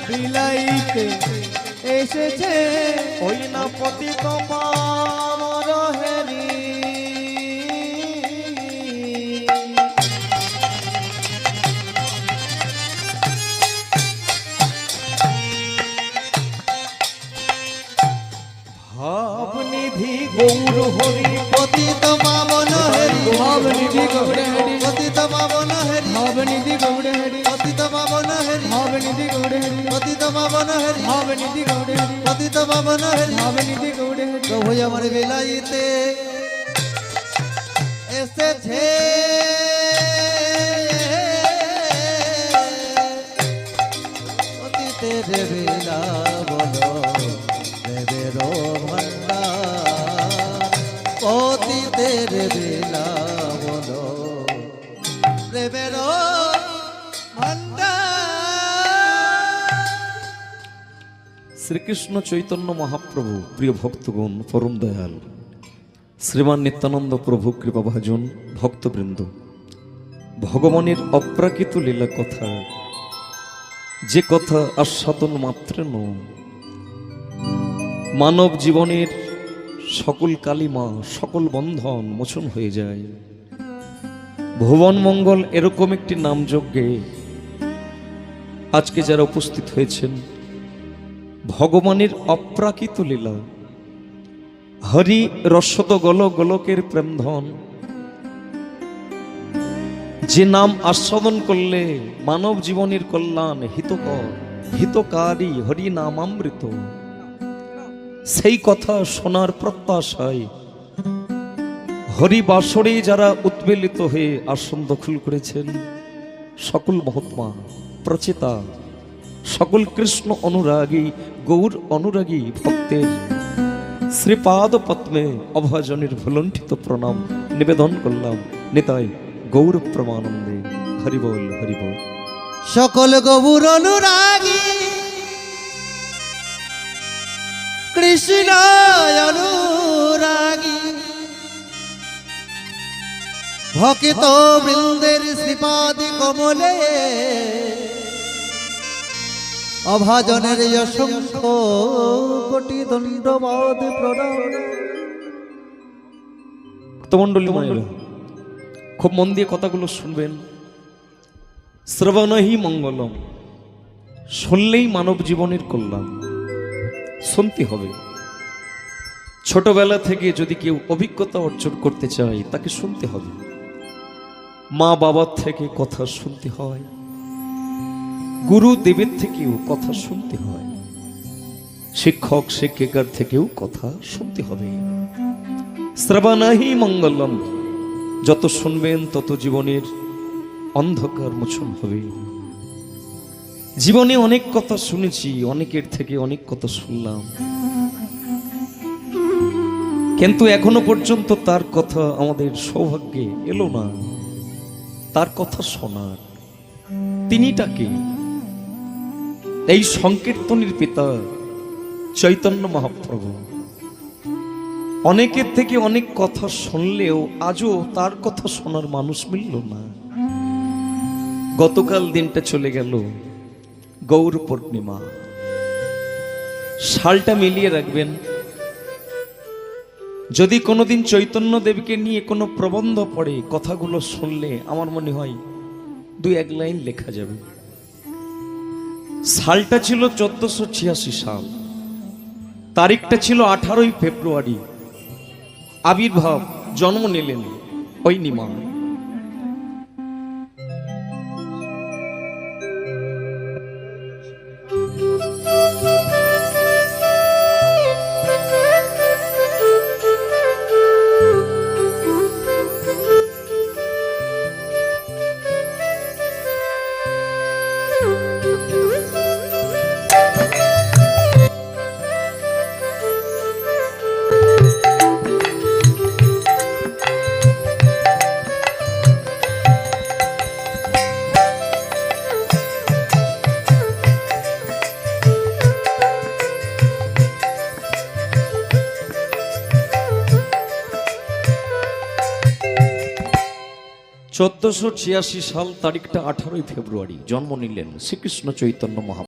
বিলাইতে এসেছে ওই না পতিত পামর হেরি ভাবনিধি গৌর হরি পতিত পাবন হরি ভাবনিধি গৌর হরি পতিত পাবন হরি ভাবনিধি গৌর হরি পতিত পাবন হরি ভাবনিধি গৌর হরি পতিত পাবন হরি ভাবনিধি গৌর হরি পতিত পাবন হরি ভাবনিধি গৌর হরি প্রভু আমার বিলাইতে এসেছে পতিতের বেলা বলো দেবের ভান্ডার পতিতের বেলা বলো দেবের ভান্ডার। শ্রীকৃষ্ণ চৈতন্য মহাপ্রভু প্রিয় ভক্তগণ পরম দয়াল শ্রীমান নিত্যানন্দ প্রভু কৃপাভাজন ভক্তবৃন্দ ভগবানের অপ্রাকৃত লীলা কথা যে কথা আস্বাদন মাত্রে মানব জীবনের সকল কালিমা সকল বন্ধন মোচন হয়ে যায়। ভুবন মঙ্গল এরকম একটি নামযজ্ঞে আজকে যারা উপস্থিত হয়েছেন ভগবানের অপ্রাকৃত লীলা হরি রসদ গল গোলকের প্রেমধন যে নাম আস্বাদন করলে মানব জীবনের কল্যাণ হিতকর হিতকারী হরি নামামৃত সেই কথা শোনার প্রত্যাশায় হরি বাসরে যারা উদ্বেলিত হয়ে আসন দখল করেছেন সকল মহাত্মা প্রচেতা সকল কৃষ্ণ অনুরাগী গৌর অনুরাগী ভক্তের শ্রীপাদ পদ্মে অভাজনের ভুলণ্ঠিত প্রণাম নিবেদন করলাম। নিতাই গৌর প্রমানন্দে হরিবল হরিবল। সকল গৌর অনুরাগী কৃষ্ণ অনুরাগী ভক্ত বৃন্দের শ্রীপাদি কমলে অভাজনের অসংখ্য কোটি দণ্ডবাদ প্রণাম। ভক্তমণ্ডলী মায়েরা খুব মন দিয়ে কথাগুলো শুনবেন। শ্রবণহি মঙ্গলম, শুনলেই মানব জীবনের কল্যাণ। শুনতে হবে। ছোটবেলা থেকে যদি কেউ অভিজ্ঞতা অর্জন করতে চায় তাকে শুনতে হবে। মা বাবার থেকে কথা শুনতে হয়, গুরু দেবের থেকেও কথা শুনতে হয়, শিক্ষক শিক্ষিকার থেকেও কথা শুনতে হবে। শ্রবণহি মঙ্গলম, যত শুনবেন তত জীবনের অন্ধকার মোচন হবে। জীবনে অনেক কথা শুনেছি, অনেকের থেকে অনেক কথা শুনলাম, কিন্তু এখনো পর্যন্ত তার কথা আমাদের সৌভাগ্যে এলো না তার কথা শোনার। তিনিটাকে এই সংকীর্তনের পিতা চৈতন্য মহাপ্রভু। অনেকের থেকে অনেক কথা শুনলেও আজও তার কথা শোনার মানুষ মিলল না। গতকাল দিনটা চলে গেল গৌর পূর্ণিমা। সালটা মিলিয়ে রাখবেন। যদি কোনোদিন চৈতন্য দেবকে নিয়ে কোনো প্রবন্ধ পড়ে কথাগুলো শুনলে আমার মনে হয় 2-1 লাইন লেখা যাবে। সালটা ছিল 1486 সাল, তারিখটা ছিল 18 ফেব্রুয়ারি। আবির্ভাব জন্ম নিলেন ওই নিমা। চোদ্দশো 86 সাল, তারিখটা 18 ফেব্রুয়ারি জন্ম নিলেন শ্রীকৃষ্ণ চৈতন্য মহাপ্রভু।